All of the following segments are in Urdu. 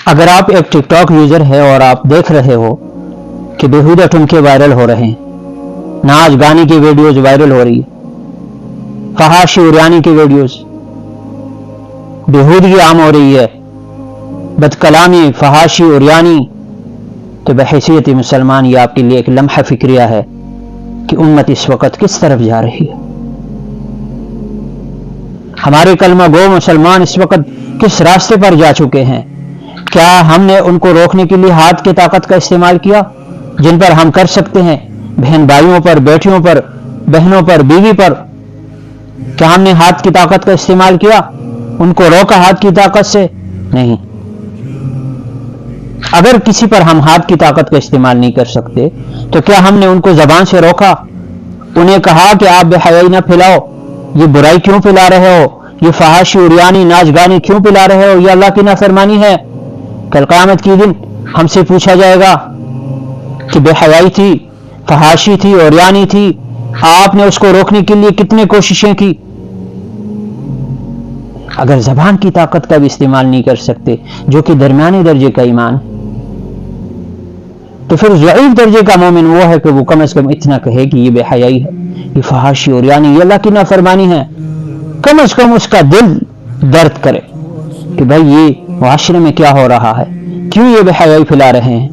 اگر آپ ایک ٹک ٹاک یوزر ہے اور آپ دیکھ رہے ہو کہ بیہودہ ٹھمکے وائرل ہو رہے ہیں، ناچ گانے کی ویڈیوز وائرل ہو رہی ہے، فحاشی عریانی کی ویڈیوز، بیہودگی عام ہو رہی ہے، بد کلامی، فحاشی عریانی، تو بحیثیت مسلمان یہ آپ کے لیے ایک لمحہ فکریہ ہے کہ امت اس وقت کس طرف جا رہی ہے۔ ہمارے کلمہ گو مسلمان اس وقت کس راستے پر جا چکے ہیں؟ کیا ہم نے ان کو روکنے کے لیے ہاتھ کی طاقت کا استعمال کیا جن پر ہم کر سکتے ہیں؟ بہن بھائیوں پر، بیٹیوں پر، بہنوں پر، بیوی پر کیا ہم نے ہاتھ کی طاقت کا استعمال کیا؟ ان کو روکا ہاتھ کی طاقت سے؟ نہیں۔ اگر کسی پر ہم ہاتھ کی طاقت کا استعمال نہیں کر سکتے تو کیا ہم نے ان کو زبان سے روکا؟ انہیں کہا کہ آپ بے حیائی نہ پھیلاؤ، یہ برائی کیوں پھیلا رہے ہو، یہ فحاشی عریانی ناچ گانے کیوں پھیلا رہے ہو، یہ اللہ کی نافرمانی ہے؟ کل قیامت کے دن ہم سے پوچھا جائے گا کہ بے حیائی تھی، فحاشی تھی، عریانی تھی، آپ نے اس کو روکنے کے لیے کتنی کوششیں کی؟ اگر زبان کی طاقت کا بھی استعمال نہیں کر سکتے جو کہ درمیانے درجے کا ایمان، تو پھر ضعیف درجے کا مومن وہ ہے کہ وہ کم از کم اتنا کہے کہ یہ بے حیائی ہے، یہ فحاشی عریانی، یہ اللہ کی نافرمانی ہے۔ کم از کم اس کا دل درد کرے کہ بھائی یہ معاشرے میں کیا ہو رہا ہے، کیوں یہ بے حیائی پھیلا رہے ہیں۔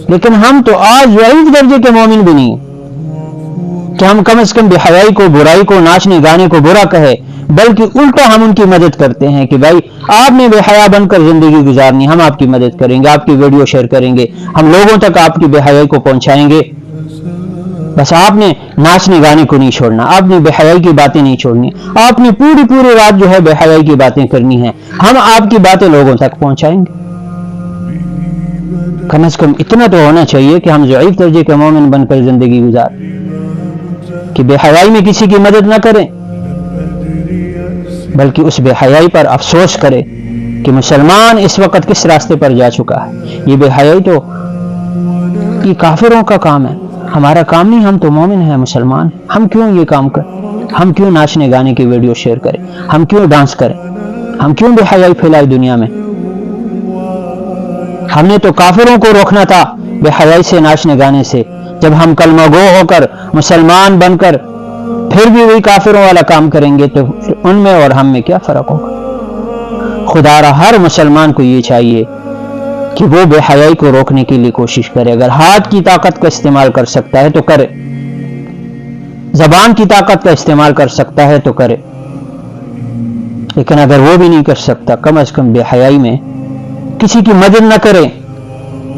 لیکن ہم تو آج ضعیف درجے کے مومن بھی نہیں کہ ہم کم از کم بے حیائی کو، برائی کو، ناچنے گانے کو برا کہے، بلکہ الٹا ہم ان کی مدد کرتے ہیں کہ بھائی آپ نے بے حیا بن کر زندگی گزارنی، ہم آپ کی مدد کریں گے، آپ کی ویڈیو شیئر کریں گے، ہم لوگوں تک آپ کی بے حیائی کو پہنچائیں گے۔ بس آپ نے ناچنے گانے کو نہیں چھوڑنا، آپ نے بے حیائی کی باتیں نہیں چھوڑنی، آپ نے پوری رات جو ہے بے حیائی کی باتیں کرنی ہیں، ہم آپ کی باتیں لوگوں تک پہنچائیں گے۔ کم از کم اتنا تو ہونا چاہیے کہ ہم ضعیف درجے کے مومن بن کر زندگی گزاریں، کہ بے حیائی میں کسی کی مدد نہ کریں، بلکہ اس بے حیائی پر افسوس کرے کہ مسلمان اس وقت کس راستے پر جا چکا ہے۔ یہ بے حیائی تو یہ کافروں کا کام ہے، ہمارا کام نہیں، ہم تو مومن ہیں، مسلمان ہیں، ہم کیوں یہ کام کریں؟ ہم کیوں ناچنے گانے کی ویڈیو شیئر کریں؟ ہم کیوں ڈانس کریں؟ ہم کیوں بے حیائی پھیلائے دنیا میں؟ ہم نے تو کافروں کو روکنا تھا بے حیائی سے، ناچنے گانے سے۔ جب ہم کلمہ گو ہو کر، مسلمان بن کر پھر بھی وہی کافروں والا کام کریں گے تو ان میں اور ہم میں کیا فرق ہوگا؟ خدا را ہر مسلمان کو یہ چاہیے کہ وہ بے حیائی کو روکنے کے لیے کوشش کرے۔ اگر ہاتھ کی طاقت کا استعمال کر سکتا ہے تو کرے، زبان کی طاقت کا استعمال کر سکتا ہے تو کرے، لیکن اگر وہ بھی نہیں کر سکتا، کم از کم بے حیائی میں کسی کی مدد نہ کرے،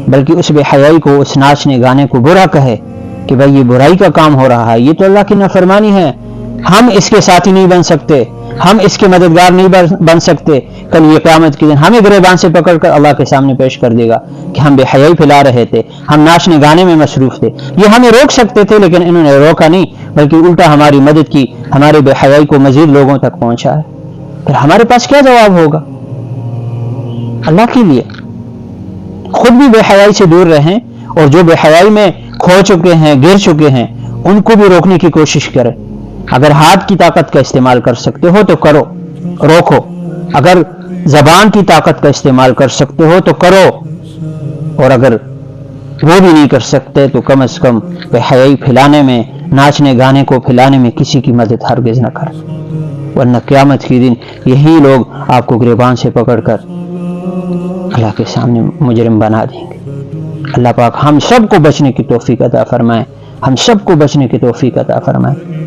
بلکہ اس بے حیائی کو، اس ناچنے گانے کو برا کہے کہ بھائی یہ برائی کا کام ہو رہا ہے، یہ تو اللہ کی نافرمانی ہے، ہم اس کے ساتھی نہیں بن سکتے، ہم اس کے مددگار نہیں بن سکتے۔ کل یہ قیامت کے دن ہمیں گریبان سے پکڑ کر اللہ کے سامنے پیش کر دے گا کہ ہم بے حیائی پھیلا رہے تھے، ہم ناچنے گانے میں مصروف تھے، یہ ہمیں روک سکتے تھے لیکن انہوں نے روکا نہیں، بلکہ الٹا ہماری مدد کی، ہمارے بے حیائی کو مزید لوگوں تک پہنچا ہے۔ پھر ہمارے پاس کیا جواب ہوگا؟ اللہ کے لیے خود بھی بے حیائی سے دور رہیں، اور جو بے حیائی میں کھو چکے ہیں، گر چکے ہیں، ان کو بھی روکنے کی کوشش کریں۔ اگر ہاتھ کی طاقت کا استعمال کر سکتے ہو تو کرو، روکو۔ اگر زبان کی طاقت کا استعمال کر سکتے ہو تو کرو، اور اگر وہ بھی نہیں کر سکتے تو کم از کم بے حیائی پھیلانے میں، ناچنے گانے کو پھیلانے میں کسی کی مدد ہرگز نہ کریں، ورنہ قیامت کے دن یہی لوگ آپ کو گریبان سے پکڑ کر اللہ کے سامنے مجرم بنا دیں گے۔ اللہ پاک ہم سب کو بچنے کی توفیق عطا فرمائے، ہم سب کو بچنے کی توفیق عطا فرمائے۔